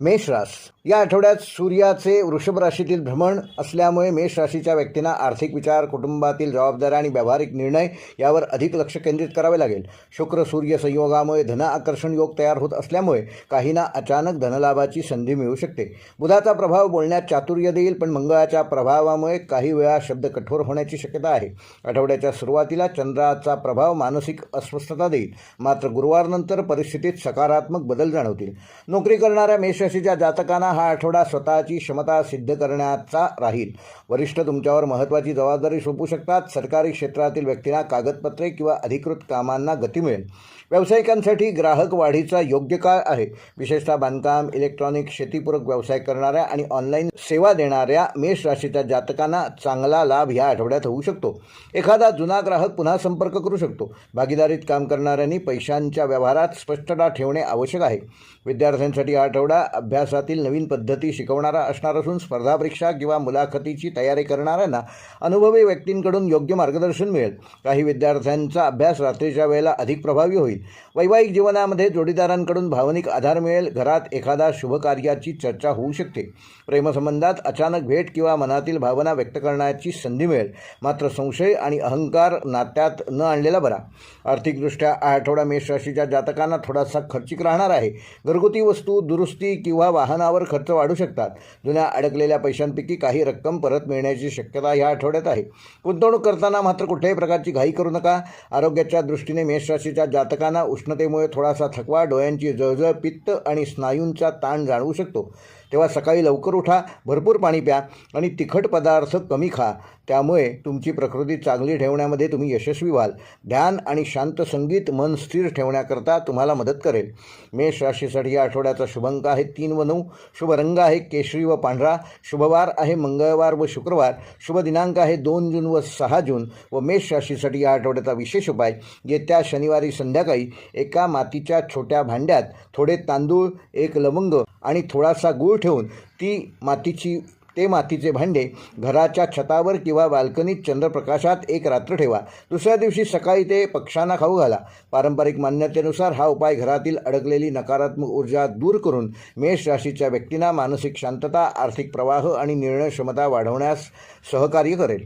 मेष राशी या आठवड्यात सूर्याचे वृषभ राशीतील भ्रमण असल्यामुळे मेष राशीच्या व्यक्तींना आर्थिक विचार, कुटुंबातील जबाबदाऱ्या आणि व्यावहारिक निर्णय यावर अधिक लक्ष केंद्रित करावे लागेल. शुक्र सूर्य संयोगामुळे धन आकर्षण योग तयार होत असल्यामुळे काहींना अचानक धनलाभाची संधी मिळू शकते. बुधाचा प्रभाव बोलण्यात चातुर्य देईल, पण मंगळाच्या प्रभावामुळे काही वेळा शब्द कठोर होण्याची शक्यता आहे. आठवड्याच्या सुरुवातीला चंद्राचा प्रभाव मानसिक अस्वस्थता देईल, मात्र गुरुवारनंतर परिस्थितीत सकारात्मक बदल जाणवतील. नोकरी करणाऱ्या मेष राशीच्या जातकांना हा आठवडा स्वतःची क्षमता सिद्ध करण्याचा राहील. वरिष्ठ तुमच्यावर महत्त्वाची जबाबदारी सोपवू शकतात. सरकारी क्षेत्रातील व्यक्तींना कागदपत्रे किंवा अधिकृत कामांना गती मिळेल. व्यावसायिकांसाठी ग्राहक वाढीचा योग्य काळ आहे. विशेषतः बांधकाम, इलेक्ट्रॉनिक, शेतीपूरक व्यवसाय करणाऱ्या आणि ऑनलाईन सेवा देणाऱ्या मेष राशीच्या जातकांना चांगला लाभ या आठवड्यात होऊ शकतो. एखादा जुना ग्राहक पुन्हा संपर्क करू शकतो. भागीदारीत काम करणाऱ्यांनी पैशांच्या व्यवहारात स्पष्टता ठेवणे आवश्यक आहे. विद्यार्थ्यांसाठी हा आठवडा अभ्यासातील नवीन पद्धती शिकवणारा असणार असून स्पर्धा परीक्षा किंवा मुलाखतीची तयारी करणाऱ्यांना अनुभवी व्यक्तींकडून योग्य मार्गदर्शन मिळेल. काही विद्यार्थ्यांचा अभ्यास रात्रीच्या वेळेला अधिक प्रभावी होईल. वैवाहिक जीवनामध्ये जोडीदारांकडून भावनिक आधार मिळेल. घरात एखादा शुभ कार्याची चर्चा होऊ शकते. प्रेमसंबंधात अचानक भेट किंवा मनातील भावना व्यक्त करण्याची संधी मिळेल, मात्र संशय आणि अहंकार नात्यात न आणलेला बरा. आर्थिकदृष्ट्या हा आठवडा मेष राशीच्या जातकांना थोडासा खर्चिक राहणार आहे. घरगुती वस्तू, दुरुस्ती किंवा वाहनावर खर्च वाढू शकतात. जुन्या अडकलेल्या पैशांपैकी काही रक्कम परत मिळण्याची शक्यता या आठवड्यात आहे. गुंतवणूक करताना मात्र कुठल्याही प्रकारची घाई करू नका. आरोग्याच्या दृष्टीने मेष राशीच्या जातकांना उष्णतेमुळे थोडासा थकवा, डोळ्यांची जळजळ, पित्त आणि स्नायूंचा ताण जाणवू शकतो. तेव्हा सकाळी लवकर उठा, भरपूर पाणी प्या आणि तिखट पदार्थ कमी खा. त्यामुळे तुमची प्रकृती चांगली ठेवण्यामध्ये तुम्ही यशस्वी व्हाल. ध्यान आणि शांत संगीत मन स्थिर ठेवण्याकरता तुम्हाला मदत करेल. मेष राशीसाठी या आठवड्याचा शुभ अंक आहे 3 व 9. शुभ रंग आहे केशरी व पांढरा. शुभवार आहे मंगळवार व शुक्रवार. शुभ दिनांक आहे 2 जून व 6 जून. व मेष राशीसाठी या आठवड्याचा विशेष उपाय: येत्या शनिवारी संध्याकाळी एका मातीच्या छोट्या भांड्यात थोडे तांदूळ, 1 लवंग आणि थोडासा गूळ ठेवून ते मातीचे भांडे घराच्या छतावर किंवा बाल्कनीत चंद्रप्रकाशात 1 रात्र ठेवा. दुसऱ्या दिवशी सकाळी ते पक्ष्यांना खाऊ घाला. पारंपरिक मान्यतेनुसार हा उपाय घरातील अडकलेली नकारात्मक ऊर्जा दूर करून मेष राशीच्या व्यक्तींना मानसिक शांतता, आर्थिक प्रवाह आणि निर्णय क्षमता वाढवण्यास सहकार्य करेल.